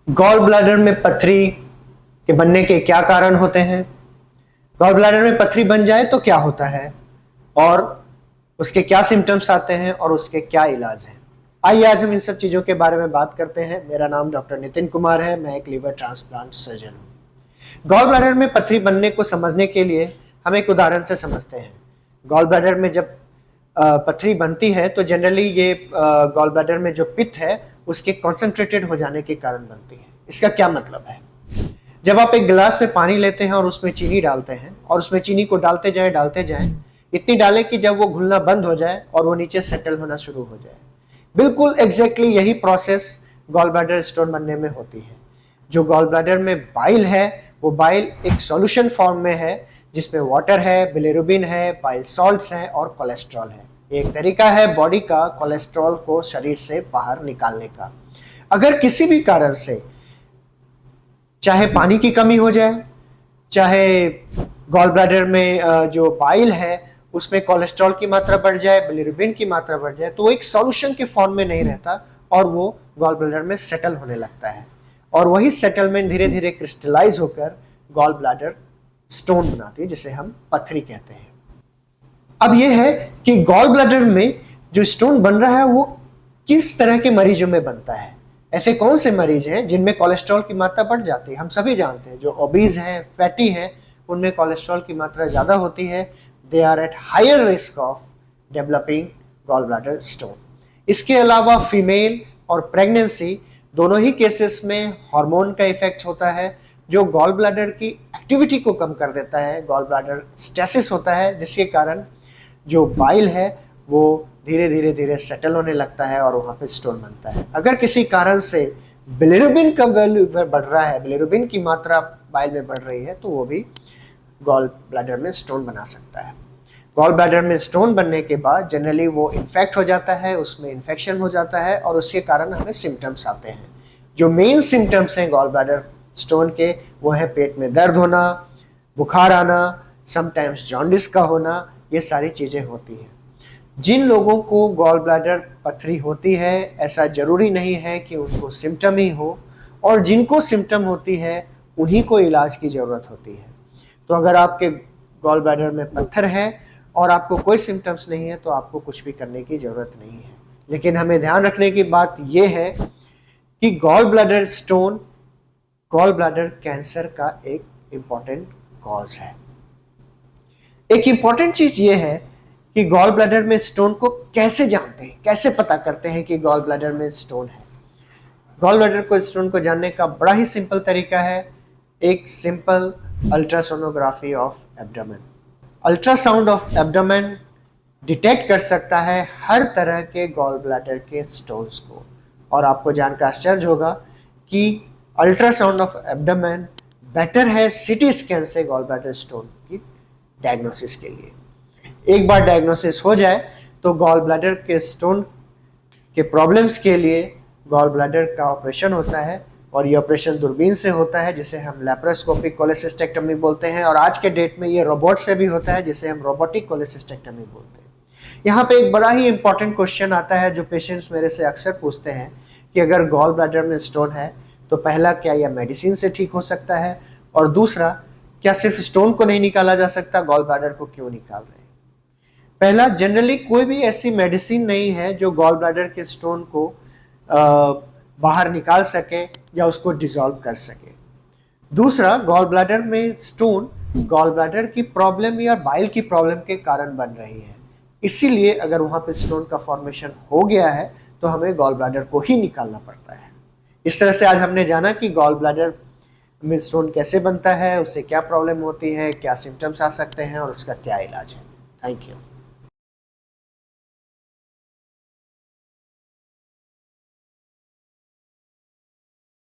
Gall bladder में पथरी के बनने के क्या कारण होते हैं, गॉल ब्लैडर में पथरी बन जाए तो क्या होता है और उसके क्या सिम्टम्स आते हैं और उसके क्या इलाज हैं। आइए आज हम इन सब चीज़ों के बारे में बात करते हैं। मेरा नाम डॉक्टर नितिन कुमार है, मैं एक लीवर ट्रांसप्लांट सर्जन हूँ। गॉल ब्लैडर में पथरी बनने को समझने के लिए हम एक उदाहरण से समझते हैं। गॉल ब्लैडर में जब पथरी बनती है तो जनरली ये गॉल ब्लैडर में जो पित्त है उसके कॉन्सेंट्रेटेड हो जाने के कारण बनती है। इसका क्या मतलब है? जब आप एक गिलास में पानी लेते हैं और उसमें चीनी डालते हैं और उसमें चीनी को डालते जाएं, इतनी डालें कि जब वो घुलना बंद हो जाए और वो नीचे सेटल होना शुरू हो जाए। बिल्कुल एग्जैक्टली यही प्रोसेस गॉल ब्लैडर स्टोन बनने में होती है। जो गॉल ब्लैडर में बाइल है वो बाइल एक सॉल्यूशन फॉर्म में है जिसमें वाटर है, बिलिरुबिन है, बाइल सॉल्ट्स हैं और कोलेस्ट्रॉल है। एक तरीका है बॉडी का कोलेस्ट्रॉल को शरीर से बाहर निकालने का। अगर किसी भी कारण से चाहे पानी की कमी हो जाए, चाहे गॉल ब्लैडर में जो बाइल है उसमें कोलेस्ट्रॉल की मात्रा बढ़ जाए, बिलिरुबिन की मात्रा बढ़ जाए, तो वो एक सॉल्यूशन के फॉर्म में नहीं रहता और वो गॉल ब्लैडर में सेटल होने लगता है और वही सेटलमेंट धीरे धीरे क्रिस्टलाइज होकर गॉल ब्लैडर स्टोन बनाती है जिसे हम पथरी कहते हैं। अब यह है कि गॉल ब्लैडर में जो स्टोन बन रहा है वो किस तरह के मरीजों में बनता है। ऐसे कौन से मरीज हैं जिनमें कोलेस्ट्रॉल की मात्रा बढ़ जाती है? हम सभी जानते हैं जो ओबीज हैं, फैटी हैं, उनमें कोलेस्ट्रॉल की मात्रा ज्यादा होती है। They are at higher risk of developing gall bladder stone. इसके अलावा फीमेल और प्रेगनेंसी दोनों ही केसेस में हार्मोन का इफेक्ट होता है जो गॉल ब्लैडर की एक्टिविटी को कम कर देता है। गॉल ब्लैडर स्टेसिस होता है जिसके कारण जो बाइल है वो धीरे धीरे धीरे सेटल होने लगता है और वहां पे स्टोन बनता है। अगर किसी कारण से बिलिरुबिन का वैल्यू बढ़ रहा है, बिलिरुबिन की मात्रा बाइल में बढ़ रही है, तो वो भी गॉल ब्लैडर में स्टोन बना सकता है। गॉल ब्लैडर में स्टोन बनने के बाद जनरली वो इन्फेक्ट हो जाता है, उसमें इन्फेक्शन हो जाता है और उसके कारण हमें सिम्टम्स आते हैं। जो मेन सिम्टम्स हैं गॉल ब्लैडर स्टोन के वो है पेट में दर्द होना, बुखार आना, समटाइम्स जॉन्डिस का होना, ये सारी चीजें होती हैं। जिन लोगों को गॉल ब्लैडर पथरी होती है ऐसा जरूरी नहीं है कि उनको सिम्टम ही हो, और जिनको सिम्टम होती है उन्हीं को इलाज की जरूरत होती है। तो अगर आपके गॉल ब्लैडर में पत्थर है और आपको कोई सिम्टम्स नहीं है तो आपको कुछ भी करने की जरूरत नहीं है। लेकिन हमें ध्यान रखने की बात यह है कि gall bladder stone gall bladder cancer का एक इंपॉर्टेंट कॉज है। एक इंपॉर्टेंट चीज ये है कि गॉल ब्लैडर में स्टोन को कैसे जानते हैं, कैसे पता करते हैं कि गॉल ब्लैडर में स्टोन है। गॉल ब्लैडर को स्टोन को जानने का बड़ा ही सिंपल तरीका है, एक simple ultrasonography of abdomen. Ultrasound of abdomen detect कर सकता है हर तरह के गॉल ब्लैडर के स्टोन्स को। और आपको जानकर आश्चर्य होगा कि अल्ट्रासाउंड ऑफ एब्डोमेन बेटर है सिटी स्कैन से गॉल ब्लैडर स्टोन की डायग्नोसिस के लिए। एक बार डायग्नोसिस हो जाए तो गॉल ब्लैडर के स्टोन के प्रॉब्लम्स के लिए गॉल ब्लैडर का ऑपरेशन होता है और ये ऑपरेशन दूरबीन से होता है जिसे हम लैप्रोस्कोपिक कोलेसिस्टेक्टमी बोलते हैं, और आज के डेट में ये रोबोट से भी होता है जिसे हम रोबोटिक कोलेसिस्टेक्टमी बोलते हैं। यहाँ पे एक बड़ा ही इंपॉर्टेंट क्वेश्चन आता है जो पेशेंट्स मेरे से अक्सर पूछते हैं कि अगर गॉल ब्लैडर में स्टोन है तो पहला, क्या यह मेडिसिन से ठीक हो सकता है, और दूसरा, क्या सिर्फ स्टोन को नहीं निकाला जा सकता, गॉल ब्लैडर को क्यों निकाल रहे हैं? पहला, जनरली कोई भी ऐसी मेडिसिन नहीं है जो गॉल ब्लैडर के स्टोन को बाहर निकाल सके या उसको डिसॉल्व कर सके। दूसरा, गॉल ब्लैडर में स्टोन गॉल ब्लैडर की प्रॉब्लम या बाइल की प्रॉब्लम के कारण बन रही है, इसीलिए अगर वहां पे स्टोन का फॉर्मेशन हो गया है तो हमें गॉल ब्लैडर को ही निकालना पड़ता है। इस तरह से आज हमने जाना कि गॉल ब्लैडर में स्टोन कैसे बनता है, उससे क्या प्रॉब्लम होती है, क्या सिम्टम्स आ सकते हैं और उसका क्या इलाज है। Thank you.